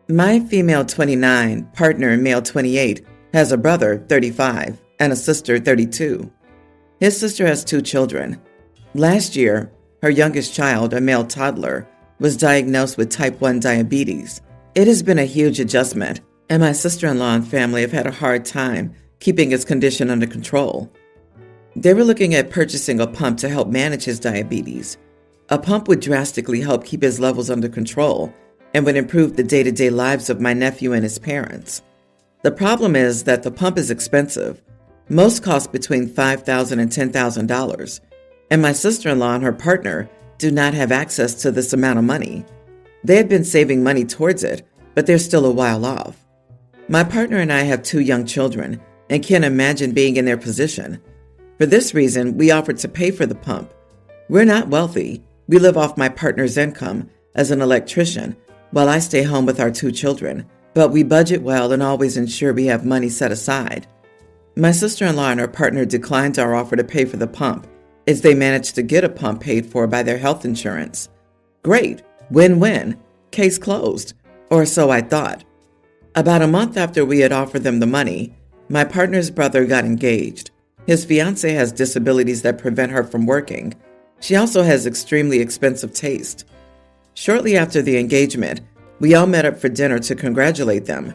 My female 29 partner, male 28, has a brother, 35, and a sister, 32. His sister has 2 children. Last year, her youngest child, a male toddler, was diagnosed with type 1 diabetes. It has been a huge adjustment, and my sister-in-law and family have had a hard time keeping his condition under control. They were looking at purchasing a pump to help manage his diabetes. A pump would drastically help keep his levels under control and would improve the day-to-day lives of my nephew and his parents. The problem is that the pump is expensive. Most cost between $5,000 and $10,000, and my sister-in-law and her partner do not have access to this amount of money. They had been saving money towards it, but they're still a while off. My partner and I have 2 young children and can't imagine being in their position. For this reason, we offered to pay for the pump. We're not wealthy. We live off my partner's income as an electrician while I stay home with our 2 children, but we budget well and always ensure we have money set aside. My sister-in-law and her partner declined our offer to pay for the pump as they managed to get a pump paid for by their health insurance. Great, win-win, case closed, or so I thought. About a month after we had offered them the money, my partner's brother got engaged. His fiancée has disabilities that prevent her from working. She also has extremely expensive taste. Shortly after the engagement, we all met up for dinner to congratulate them.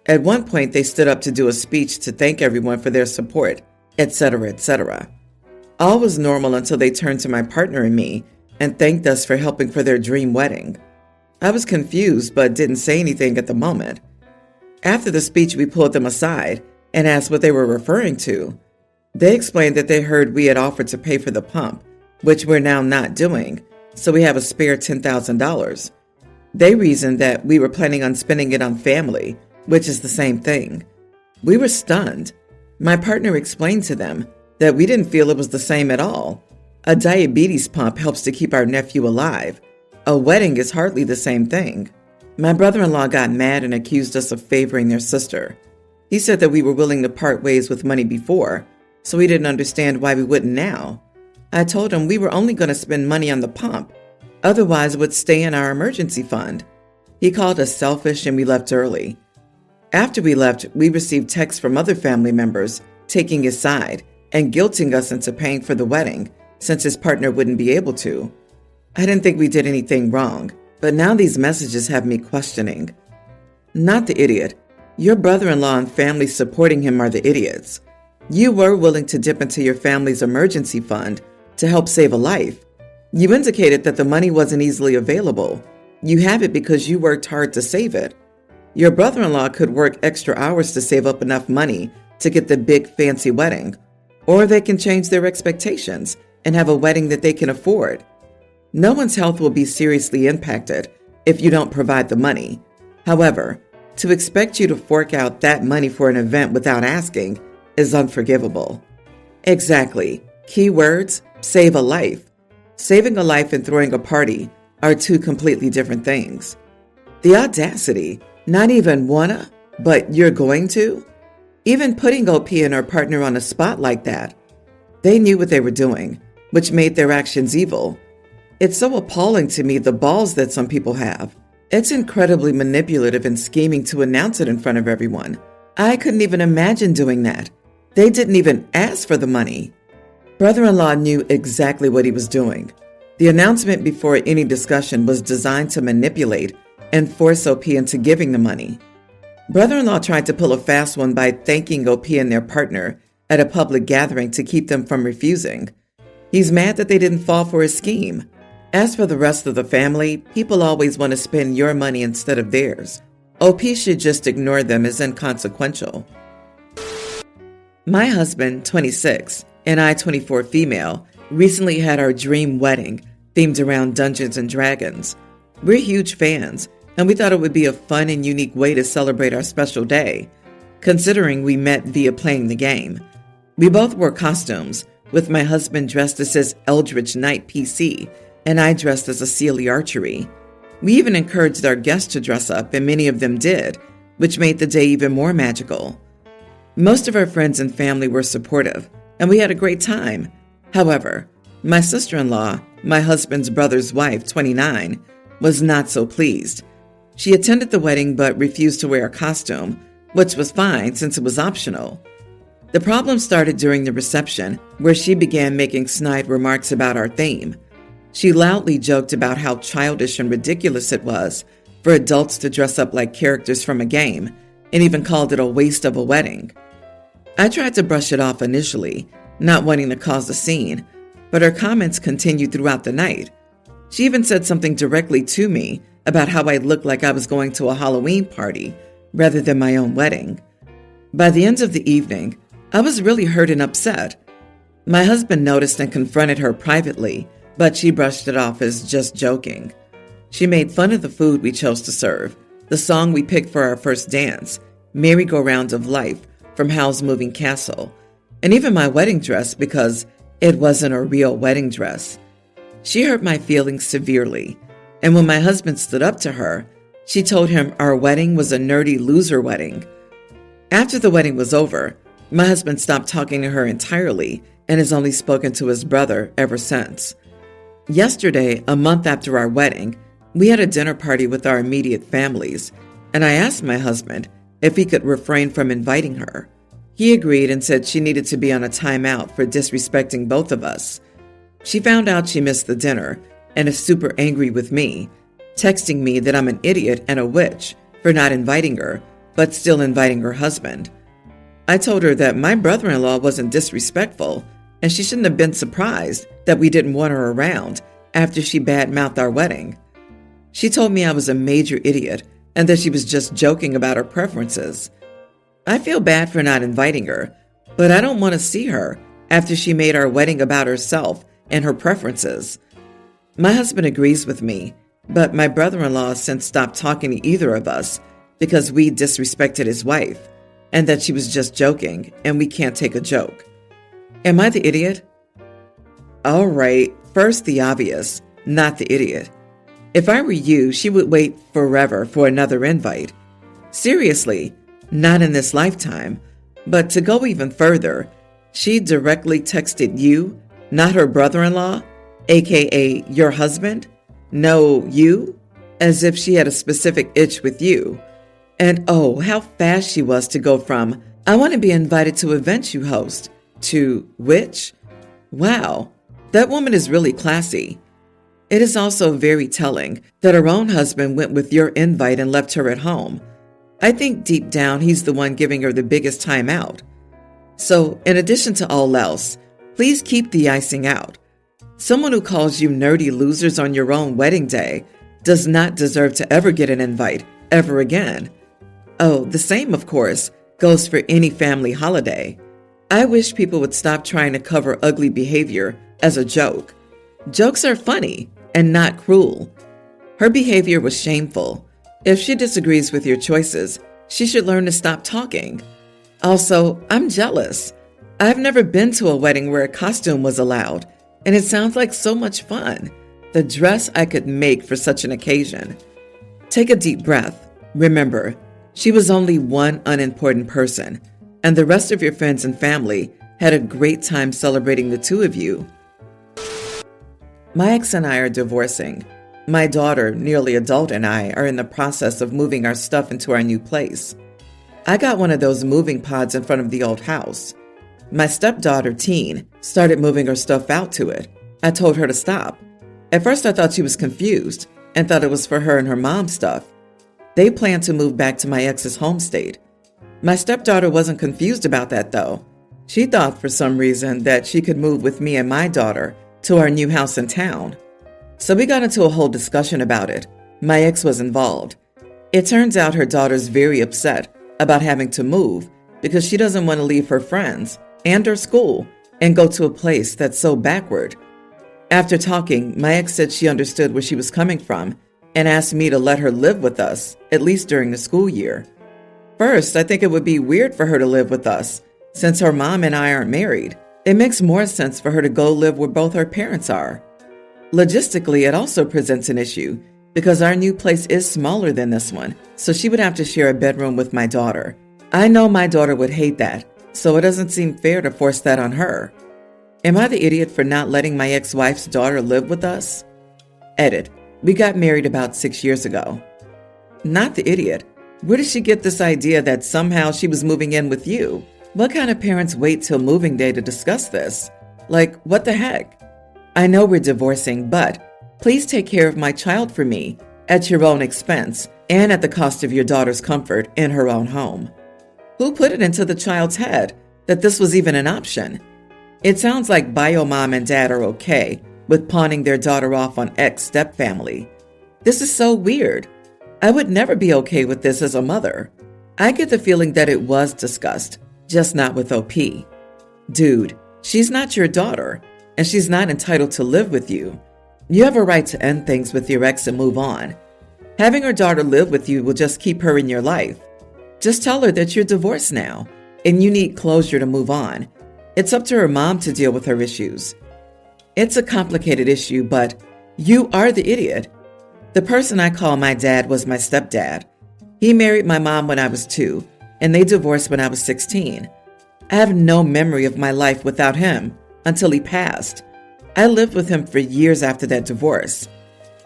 At one point, they stood up to do a speech to thank everyone for their support, etc., etc. All was normal until they turned to my partner and me and thanked us for helping for their dream wedding. I was confused but didn't say anything at the moment. After the speech, we pulled them aside and asked what they were referring to. They explained that they heard we had offered to pay for the pump, which we're now not doing, so we have a spare $10,000. They reasoned that we were planning on spending it on family, which is the same thing. We were stunned. My partner explained to them that we didn't feel it was the same at all. A diabetes pump helps to keep our nephew alive. A wedding is hardly the same thing. My brother-in-law got mad and accused us of favoring their sister. He said that we were willing to part ways with money before, so he didn't understand why we wouldn't now. I told him we were only going to spend money on the pump. Otherwise, it would stay in our emergency fund. He called us selfish and we left early. After we left, we received texts from other family members taking his side and guilting us into paying for the wedding since his partner wouldn't be able to. I didn't think we did anything wrong, but now these messages have me questioning. Not the idiot. Your brother-in-law and family supporting him are the idiots. You were willing to dip into your family's emergency fund to help save a life. You indicated that the money wasn't easily available. You have it because you worked hard to save it. Your brother-in-law could work extra hours to save up enough money to get the big fancy wedding, or they can change their expectations and have a wedding that they can afford. No one's health will be seriously impacted if you don't provide the money. However, to expect you to fork out that money for an event without asking is unforgivable. Exactly. Key words: save a life. Saving a life and throwing a party are 2 completely different things. The audacity, not even wanna, but you're going to? Even putting OP and her partner on a spot like that. They knew what they were doing, which made their actions evil. It's so appalling to me the balls that some people have. It's incredibly manipulative and scheming to announce it in front of everyone. I couldn't even imagine doing that. They didn't even ask for the money. Brother-in-law knew exactly what he was doing. The announcement before any discussion was designed to manipulate and force OP into giving the money. Brother-in-law tried to pull a fast one by thanking OP and their partner at a public gathering to keep them from refusing. He's mad that they didn't fall for his scheme. As for the rest of the family, people always want to spend your money instead of theirs. OP should just ignore them as inconsequential. My husband, 26, and I, 24 female, recently had our dream wedding themed around Dungeons and Dragons. We're huge fans, and we thought it would be a fun and unique way to celebrate our special day, considering we met via playing the game. We both wore costumes, with my husband dressed as his Eldritch Knight PC, and I dressed as a Sealy Archery. We even encouraged our guests to dress up, and many of them did, which made the day even more magical. Most of our friends and family were supportive, and we had a great time. However, my sister-in-law, my husband's brother's wife, 29, was not so pleased. She attended the wedding but refused to wear a costume, which was fine since it was optional. The problem started during the reception, where she began making snide remarks about our theme. She loudly joked about how childish and ridiculous it was for adults to dress up like characters from a game, and even called it a waste of a wedding. I tried to brush it off initially, not wanting to cause a scene, but her comments continued throughout the night. She even said something directly to me about how I looked like I was going to a Halloween party rather than my own wedding. By the end of the evening, I was really hurt and upset. My husband noticed and confronted her privately, but she brushed it off as just joking. She made fun of the food we chose to serve, the song we picked for our first dance, Merry-Go-Round of Life from Howl's Moving Castle, and even my wedding dress because it wasn't a real wedding dress. She hurt my feelings severely, and when my husband stood up to her, she told him our wedding was a nerdy loser wedding. After the wedding was over, my husband stopped talking to her entirely and has only spoken to his brother ever since. Yesterday, a month after our wedding, we had a dinner party with our immediate families, and I asked my husband if he could refrain from inviting her. He agreed and said she needed to be on a timeout for disrespecting both of us. She found out she missed the dinner and is super angry with me, texting me that I'm an idiot and a witch for not inviting her, but still inviting her husband. I told her that my brother-in-law wasn't disrespectful, and she shouldn't have been surprised that we didn't want her around after she badmouthed our wedding. She told me I was a major idiot and that she was just joking about her preferences. I feel bad for not inviting her, but I don't want to see her after she made our wedding about herself and her preferences. My husband agrees with me, but my brother-in-law has since stopped talking to either of us because we disrespected his wife and that she was just joking and we can't take a joke. Am I the idiot? All right, first the obvious, not the idiot. If I were you, she would wait forever for another invite. Seriously, not in this lifetime. But to go even further, she directly texted you, not her brother-in-law, aka your husband, no, you, as if she had a specific itch with you. And oh, how fast she was to go from, I want to be invited to events you host, to which? Wow, that woman is really classy. It is also very telling that her own husband went with your invite and left her at home. I think deep down he's the one giving her the biggest time out. So, in addition to all else, please keep the icing out. Someone who calls you nerdy losers on your own wedding day does not deserve to ever get an invite ever again. Oh, the same, of course, goes for any family holiday. I wish people would stop trying to cover ugly behavior as a joke. Jokes are funny and not cruel. Her behavior was shameful. If she disagrees with your choices, she should learn to stop talking. Also, I'm jealous. I've never been to a wedding where a costume was allowed, and it sounds like so much fun. The dress I could make for such an occasion. Take a deep breath. Remember, she was only one unimportant person, and the rest of your friends and family had a great time celebrating the two of you. My ex and I are divorcing. My daughter, nearly adult, and I are in the process of moving our stuff into our new place. I got one of those moving pods in front of the old house. My stepdaughter, Teen, started moving her stuff out to it. I told her to stop. At first I thought she was confused and thought it was for her and her mom's stuff. They planned to move back to my ex's home state. My stepdaughter wasn't confused about that though. She thought for some reason that she could move with me and my daughter to our new house in town. So we got into a whole discussion about it. My ex was involved. It turns out her daughter's very upset about having to move because she doesn't want to leave her friends and her school and go to a place that's so backward. After talking, my ex said she understood where she was coming from and asked me to let her live with us, at least during the school year. First, I think it would be weird for her to live with us, since her mom and I aren't married. It makes more sense for her to go live where both her parents are. Logistically, it also presents an issue because our new place is smaller than this one, so she would have to share a bedroom with my daughter. I know my daughter would hate that, so it doesn't seem fair to force that on her. Am I the idiot for not letting my ex-wife's daughter live with us? Edit. We got married about 6 years ago. Not the idiot. Where did she get this idea that somehow she was moving in with you? What kind of parents wait till moving day to discuss this? Like, what the heck? I know we're divorcing, but please take care of my child for me at your own expense and at the cost of your daughter's comfort in her own home. Who put it into the child's head that this was even an option? It sounds like bio mom and dad are okay with pawning their daughter off on ex-stepfamily. This is so weird. I would never be okay with this as a mother. I get the feeling that it was discussed, just not with OP. Dude, she's not your daughter, and she's not entitled to live with you. You have a right to end things with your ex and move on. Having her daughter live with you will just keep her in your life. Just tell her that you're divorced now, and you need closure to move on. It's up to her mom to deal with her issues. It's a complicated issue, but you are the idiot. The person I call my dad was my stepdad. He married my mom when I was 2, and they divorced when I was 16. I have no memory of my life without him until he passed. I lived with him for years after that divorce.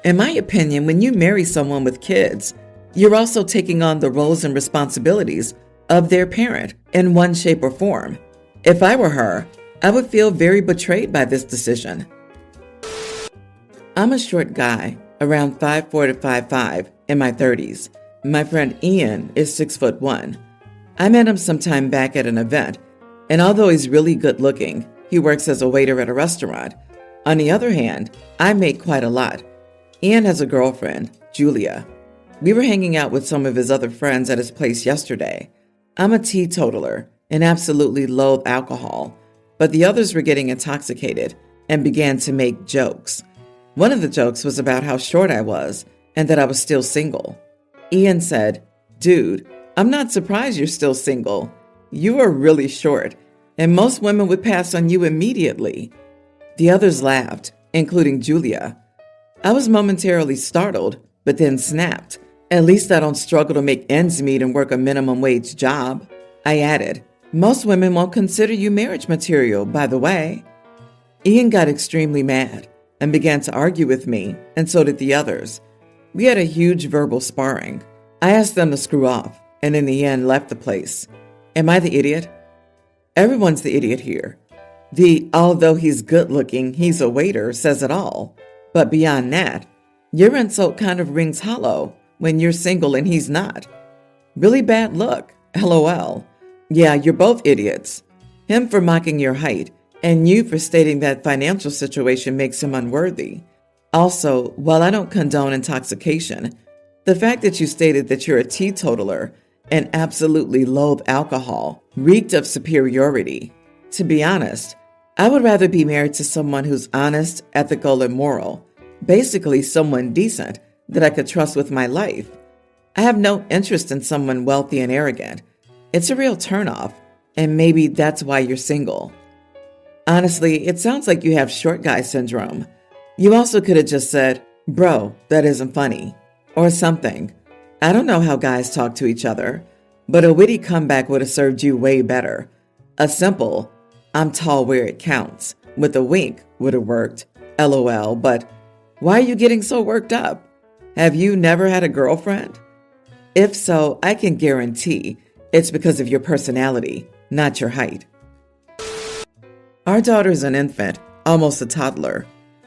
In my opinion, when you marry someone with kids, you're also taking on the roles and responsibilities of their parent in one shape or form. If I were her, I would feel very betrayed by this decision. I'm a short guy, around 5'4" to 5'5", in my 30s. My friend Ian is 6'1". I met him sometime back at an event, and although he's really good looking, he works as a waiter at a restaurant. On the other hand, I make quite a lot. Ian has a girlfriend, Julia. We were hanging out with some of his other friends at his place yesterday. I'm a teetotaler and absolutely loathe alcohol, but the others were getting intoxicated and began to make jokes. One of the jokes was about how short I was and that I was still single. Ian said, "Dude, I'm not surprised you're still single. You are really short, and most women would pass on you immediately." The others laughed, including Julia. I was momentarily startled, but then snapped. At least I don't struggle to make ends meet and work a minimum wage job. I added, "Most women won't consider you marriage material, by the way." Ian got extremely mad and began to argue with me, and so did the others. We had a huge verbal sparring. I asked them to screw off, and in the end left the place. Am I the idiot? Everyone's the idiot here. Although he's good looking, he's a waiter says it all. But beyond that, your insult kind of rings hollow when you're single and he's not. Really bad look, LOL. Yeah, you're both idiots. Him for mocking your height, and you for stating that financial situation makes him unworthy. Also, while I don't condone intoxication, the fact that you stated that you're a teetotaler and absolutely loathe alcohol reeked of superiority. To be honest, I would rather be married to someone who's honest, ethical, and moral. Basically, someone decent that I could trust with my life. I have no interest in someone wealthy and arrogant. It's a real turnoff, and maybe that's why you're single. Honestly, it sounds like you have short guy syndrome. You also could have just said, "Bro, that isn't funny," or something. I don't know how guys talk to each other, but a witty comeback would have served you way better. A simple, "I'm tall where it counts," with a wink would have worked. LOL, but why are you getting so worked up? Have you never had a girlfriend? If so, I can guarantee it's because of your personality, not your height. Our daughter's an infant, almost a toddler.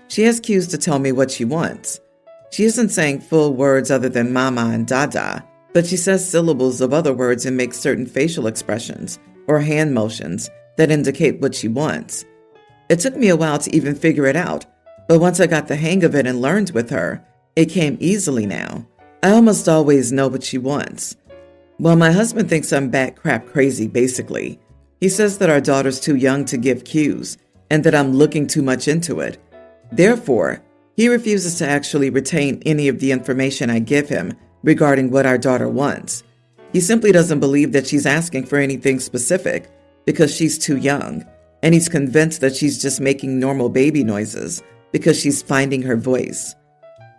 She has cues to tell me what she wants. She isn't saying full words other than mama and dada, but she says syllables of other words and makes certain facial expressions or hand motions that indicate what she wants. It took me a while to even figure it out, but once I got the hang of it and learned with her, it came easily now. I almost always know what she wants. Well, my husband thinks I'm bat crap crazy, basically. He says that our daughter's too young to give cues and that I'm looking too much into it. Therefore, he refuses to actually retain any of the information I give him regarding what our daughter wants. He simply doesn't believe that she's asking for anything specific because she's too young, and he's convinced that she's just making normal baby noises because she's finding her voice.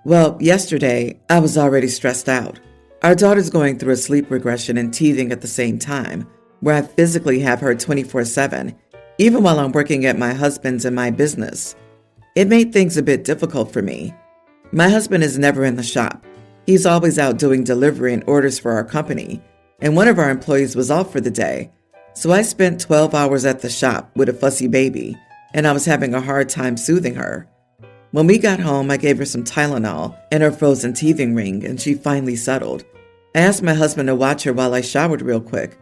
Well, yesterday, I was already stressed out. Our daughter's going through a sleep regression and teething at the same time, where I physically have her 24/7, even while I'm working at my husband's and my business. It made things a bit difficult for me. My husband is never in the shop. He's always out doing delivery and orders for our company, and one of our employees was off for the day. So I spent 12 hours at the shop with a fussy baby, and I was having a hard time soothing her. When we got home, I gave her some Tylenol and her frozen teething ring, and she finally settled. I asked my husband to watch her while I showered real quick.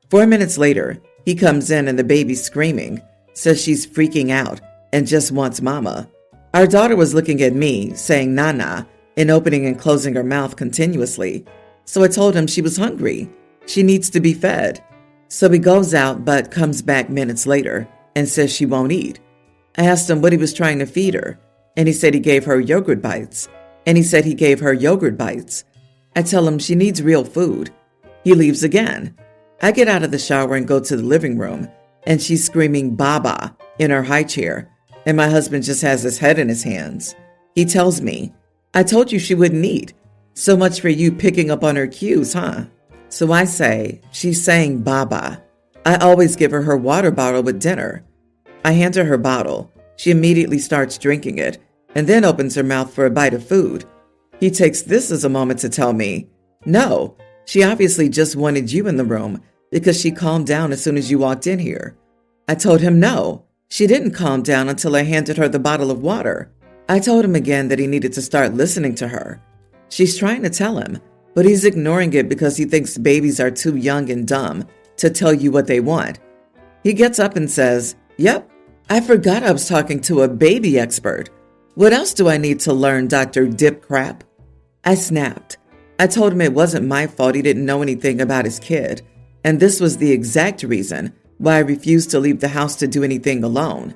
4 minutes later, he comes in and the baby's screaming, says she's freaking out and just wants mama. Our daughter was looking at me, saying "Nana," and opening and closing her mouth continuously. So I told him she was hungry. She needs to be fed. So he goes out but comes back minutes later and says she won't eat. I asked him what he was trying to feed her, and he said he gave her yogurt bites. I tell him she needs real food. He leaves again. I get out of the shower and go to the living room, and she's screaming "Baba" in her high chair, and my husband just has his head in his hands. He tells me, "I told you she wouldn't eat. So much for you picking up on her cues, huh?" So I say, "She's saying Baba." I always give her water bottle with dinner. I hand her bottle. She immediately starts drinking it and then opens her mouth for a bite of food. He takes this as a moment to tell me, "No, she obviously just wanted you in the room because she calmed down as soon as you walked in here." I told him no, she didn't calm down until I handed her the bottle of water. I told him again that he needed to start listening to her. She's trying to tell him, but he's ignoring it because he thinks babies are too young and dumb to tell you what they want. He gets up and says, "Yep, I forgot I was talking to a baby expert. What else do I need to learn, Dr. Dip Crap?" I snapped. I told him it wasn't my fault he didn't know anything about his kid, and this was the exact reason why I refused to leave the house to do anything alone.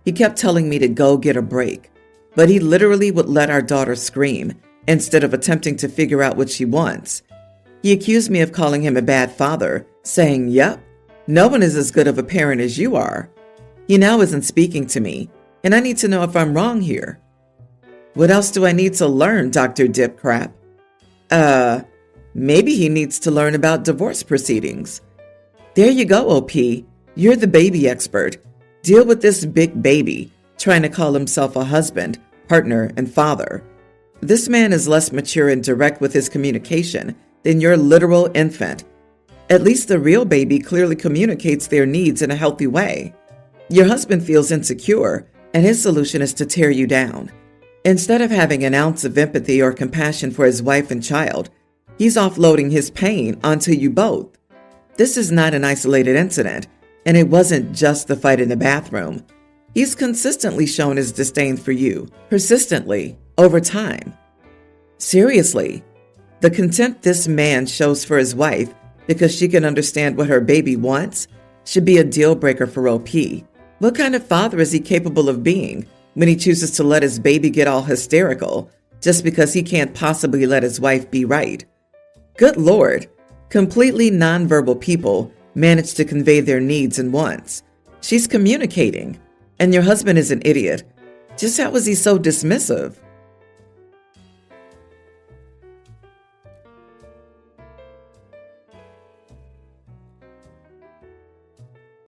He kept telling me to go get a break, but he literally would let our daughter scream instead of attempting to figure out what she wants. He accused me of calling him a bad father, saying, "Yep, no one is as good of a parent as you are." He now isn't speaking to me, and I need to know if I'm wrong here. What else do I need to learn, Dr. Dip Crap? Maybe he needs to learn about divorce proceedings. There you go, OP. You're the baby expert. Deal with this big baby trying to call himself a husband, partner, and father. This man is less mature and direct with his communication than your literal infant. At least the real baby clearly communicates their needs in a healthy way. Your husband feels insecure, and his solution is to tear you down. Instead of having an ounce of empathy or compassion for his wife and child, he's offloading his pain onto you both. This is not an isolated incident, and it wasn't just the fight in the bathroom. He's consistently shown his disdain for you, persistently, over time. Seriously, the contempt this man shows for his wife because she can understand what her baby wants should be a deal breaker for OP. What kind of father is he capable of being when he chooses to let his baby get all hysterical just because he can't possibly let his wife be right? Good Lord, completely nonverbal people manage to convey their needs and wants. She's communicating, and your husband is an idiot. Just how is he so dismissive?